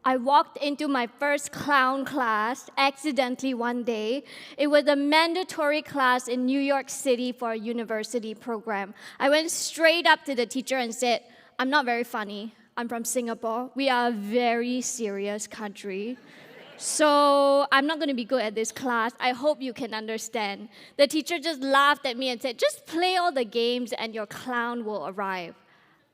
I walked into my first clown class accidentally one day. It was a mandatory class in New York City for a university program. I went straight up to the teacher and said, "I'm not very funny. I'm from Singapore. We are a very serious country. So I'm not going to be good at this class. I hope you can understand." The teacher just laughed at me and said, "Just play all the games and your clown will arrive."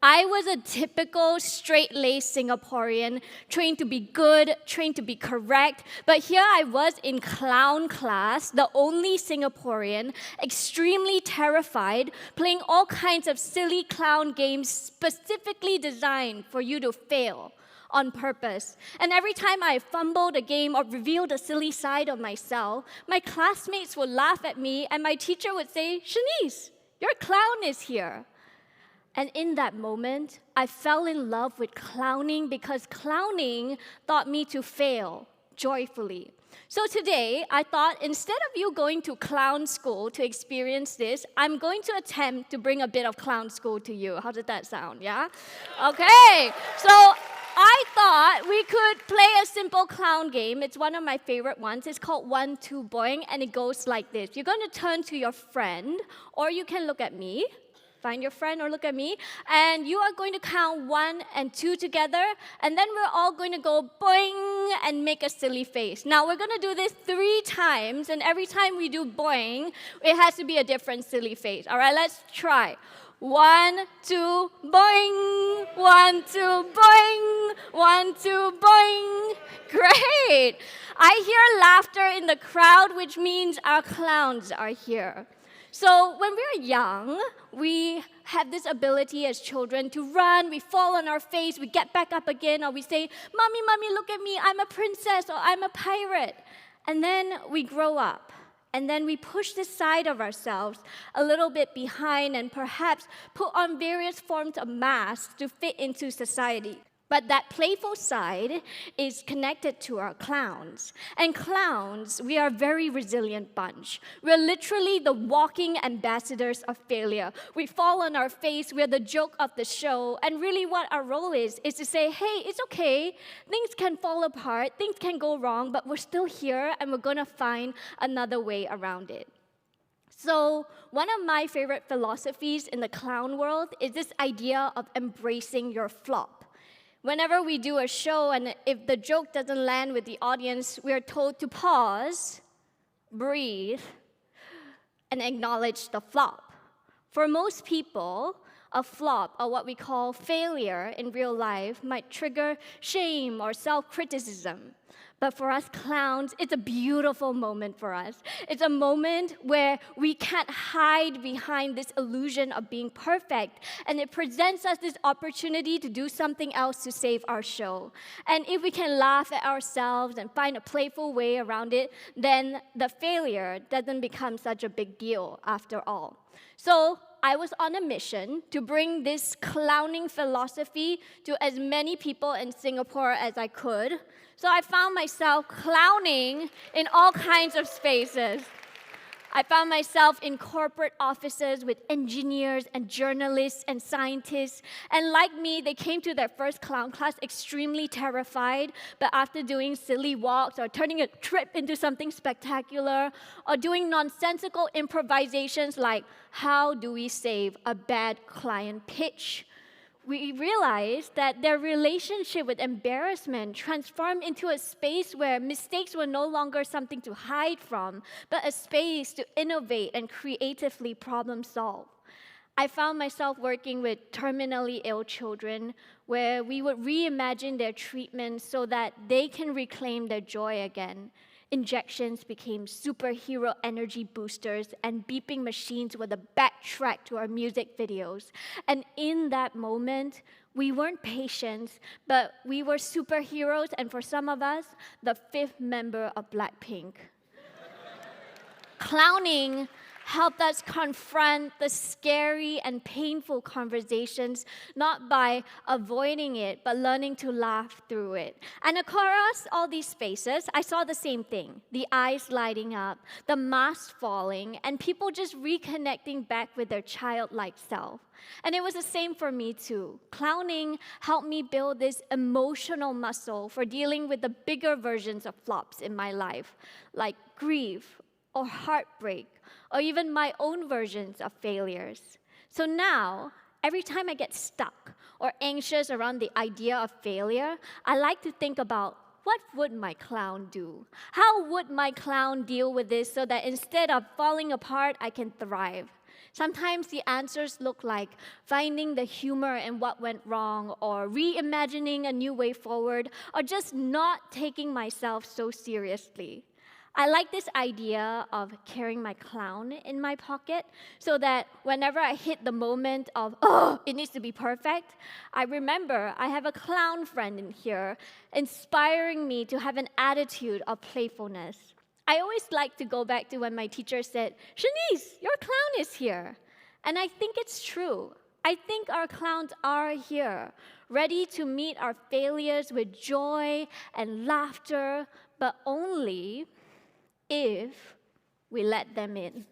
I was a typical straight-laced Singaporean, trained to be good, trained to be correct, but here I was in clown class, the only Singaporean, extremely terrified, playing all kinds of silly clown games specifically designed for you to fail on purpose. And every time I fumbled a game or revealed a silly side of myself, my classmates would laugh at me and my teacher would say, "Shanice, your clown is here." And in that moment, I fell in love with clowning because clowning taught me to fail joyfully. So today, I thought instead of you going to clown school to experience this, I'm going to attempt to bring a bit of clown school to you. How does that sound? Yeah? Okay. So I thought we could play a simple clown game. It's one of my favorite ones. It's called 1, 2, boing, and it goes like this. You're going to turn to your friend, or you can look at me. Find your friend or look at me, and you are going to count 1 and 2 together, and then we're all going to go boing and make a silly face. Now we're going to do this 3 times, and every time we do boing, it has to be a different silly face. All right, let's try. 1, 2, boing. 1, 2, boing. 1, 2, boing. Great. I hear laughter in the crowd, which means our clowns are here. So when we're young, we have this ability as children to run, we fall on our face, we get back up again, or we say, "Mommy, mommy, look at me, I'm a princess," or "I'm a pirate." And then we grow up, and then we push this side of ourselves a little bit behind and perhaps put on various forms of masks to fit into society. But that playful side is connected to our clowns. And clowns, we are a very resilient bunch. We're literally the walking ambassadors of failure. We fall on our face, we're the joke of the show, and really what our role is to say, "Hey, it's okay, things can fall apart, things can go wrong, but we're still here and we're gonna find another way around it." So one of my favorite philosophies in the clown world is this idea of embracing your flop. Whenever we do a show and if the joke doesn't land with the audience, we are told to pause, breathe, and acknowledge the flop. For most people, a flop, or what we call failure in real life, might trigger shame or self-criticism. But for us clowns, it's a beautiful moment for us. It's a moment where we can't hide behind this illusion of being perfect, and it presents us this opportunity to do something else to save our show. And if we can laugh at ourselves and find a playful way around it, then the failure doesn't become such a big deal after all. So I was on a mission to bring this clowning philosophy to as many people in Singapore as I could. So I found myself clowning in all kinds of spaces. I found myself in corporate offices with engineers and journalists and scientists. And like me, they came to their first clown class extremely terrified, but after doing silly walks or turning a trip into something spectacular or doing nonsensical improvisations like, "How do we save a bad client pitch?" we realized that their relationship with embarrassment transformed into a space where mistakes were no longer something to hide from, but a space to innovate and creatively problem solve. I found myself working with terminally ill children where we would reimagine their treatment so that they can reclaim their joy again. Injections became superhero energy boosters, and beeping machines were the backtrack to our music videos. And in that moment, we weren't patients, but we were superheroes, and for some of us, the 5th member of Blackpink. Clowning helped us confront the scary and painful conversations, not by avoiding it, but learning to laugh through it. And across all these spaces, I saw the same thing: the eyes lighting up, the mask falling, and people just reconnecting back with their childlike self. And it was the same for me too. Clowning helped me build this emotional muscle for dealing with the bigger versions of flops in my life, like grief or heartbreak, or even my own versions of failures. So now, every time I get stuck or anxious around the idea of failure, I like to think about, what would my clown do? How would my clown deal with this so that instead of falling apart, I can thrive? Sometimes the answers look like finding the humor in what went wrong, or reimagining a new way forward, or just not taking myself so seriously. I like this idea of carrying my clown in my pocket so that whenever I hit the moment of, oh, it needs to be perfect, I remember I have a clown friend in here inspiring me to have an attitude of playfulness. I always like to go back to when my teacher said, "Shanice, your clown is here." And I think it's true. I think our clowns are here, ready to meet our failures with joy and laughter, but only if we let them in.